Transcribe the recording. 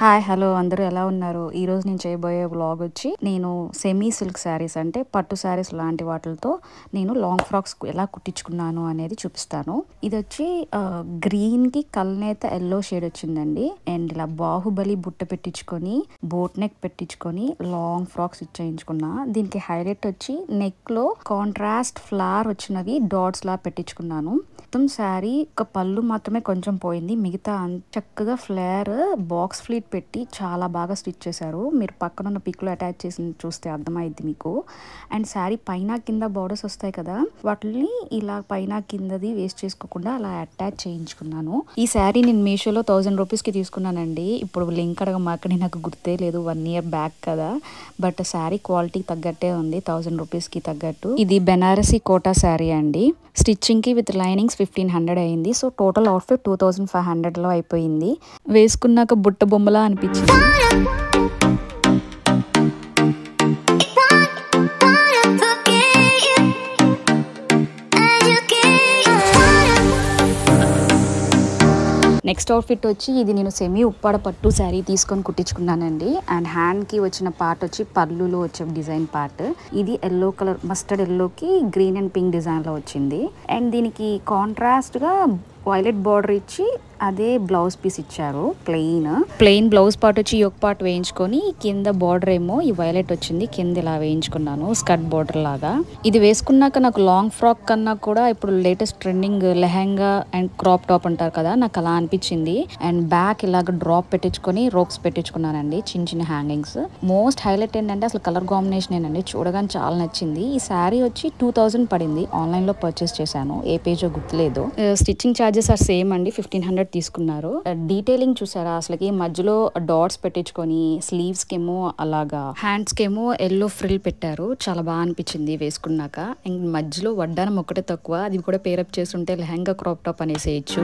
Hi hello అందరూ ఎలా ఉన్నారు? ఈరోజు నేను చేయబోయే వ్లాగ్ వచ్చి నేను సెమీ సిల్క్ శారీస్ అంటే పట్టు శారీస్ లాంటి వాటితో నేను లాంగ్ ఫ్రాక్స్ ఎలా కుట్టించుకున్నాను అనేది చూపిస్తాను. ఇది వచ్చి గ్రీన్కి కల్నేత ఎల్లో షేడ్ వచ్చిందండి. అండ్ ఇలా బాహుబలి బుట్ట పెట్టించుకొని బోట్ నెక్ పెట్టించుకొని లాంగ్ ఫ్రాక్స్ ఇచ్చేయించుకున్నా. దీనికి హైలైట్ వచ్చి నెక్ లో కాంట్రాస్ట్ ఫ్లవర్ వచ్చినవి డాట్స్ లా పెట్టించుకున్నాను. మొత్తం శారీ ఒక పళ్ళు మాత్రమే కొంచెం పోయింది, మిగతా చక్కగా ఫ్లేర్ బాక్స్ ఫ్లీట్ పెట్టి చాలా బాగా స్టిచ్ చేశారు. మీరు పక్కన ఉన్న పిక్ లో అటాచ్ చేసి చూస్తే అర్థమైద్ది మీకు. అండ్ శారీ పైన కింద బార్డర్స్ వస్తాయి కదా, వాటిని ఇలా పైన కిందది వేస్ట్ చేసుకోకుండా అలా అటాచ్ చేయించుకున్నాను. ఈ శారీ నేను మీషోలో 1000 రూపీస్ కి తీసుకున్నానండి. ఇప్పుడు లింక్ అడగమాకని నాకు గుర్తే లేదు, 1 year బ్యాక్ కదా. బట్ శారీ క్వాలిటీ తగ్గట్టే ఉంది, 1000 రూపీస్ కి తగ్గట్టు. ఇది బెనారసీ కోటా శారీ అండి. స్టిచ్చింగ్ కి విత్ లైనింగ్స్ 1500 అయింది. సో టోటల్ అవుట్ఫిట్ 2500 లో అయిపోయింది. వేసుకున్నాక బుట్ట బొమ్మలా అనిపించింది. నెక్స్ట్ అవుట్ఫిట్ వచ్చి ఇది నేను సెమీ ఉప్పాడ పట్టు శారీ తీసుకొని కుట్టించుకున్నానండి. అండ్ హ్యాండ్ కి వచ్చిన పార్ట్ వచ్చి పళ్ళులో వచ్చే డిజైన్ పార్ట్. ఇది ఎల్లో కలర్ మస్టర్డ్ ఎల్లోకి గ్రీన్ అండ్ పింక్ డిజైన్ లో వచ్చింది. అండ్ దీనికి కాంట్రాస్ట్ గా వైలెట్ బార్డర్ ఇచ్చి అదే బ్లౌజ్ పీస్ ఇచ్చారు. ప్లెయిన్ బ్లౌజ్ పార్ట్ వచ్చి యోక్ పార్ట్ వేయించుకొని కింద బార్డర్ ఏమో ఈ వైలెట్ వచ్చింది, కింద ఇలా వేయించుకున్నాను స్కర్ట్ బార్డర్ లాగా. ఇది వేసుకున్నాక నాకు లాంగ్ ఫ్రాక్ కన్నా కూడా ఇప్పుడు latest trending lehenga and crop top అంటారు కదా, నాకు అలా అనిపించింది. అండ్ బ్యాక్ ఇలాగ డ్రాప్ పెట్టించుకొని రోప్స్ పెట్టించుకున్నానండి, చిన్న చిన్న హ్యాంగింగ్స్. మోస్ట్ హైలైట్ ఏంటంటే అసలు కలర్ కాంబినేషన్ ఏంటండి, చూడగానే చాలా నచ్చింది. ఈ శారీ వచ్చి 2000 పడింది. ఆన్లైన్ లో పర్చేస్ చేశాను, ఏ పేజో గుర్తులేదు. స్టిచ్చింగ్ ఛార్జెస్ ఆర్ సేమ్ అండి, 1500 తీసుకున్నారు. డీటెయిలింగ్ చూసారా అసలుకి, మధ్యలో డాట్స్ పెట్టించుకొని స్లీవ్స్ కేమో అలాగా, హ్యాండ్స్ కేమో ఎల్లో ఫ్రిల్ పెట్టారు. చాలా బాగా అనిపించింది వేసుకున్నాక. అండ్ మధ్యలో వడ్డానం ఒక్కటే తక్కువ, అది కూడా పేరప్ చేస్తుంటే లెహంగా క్రాప్ టాప్ అనేసేయచ్చు.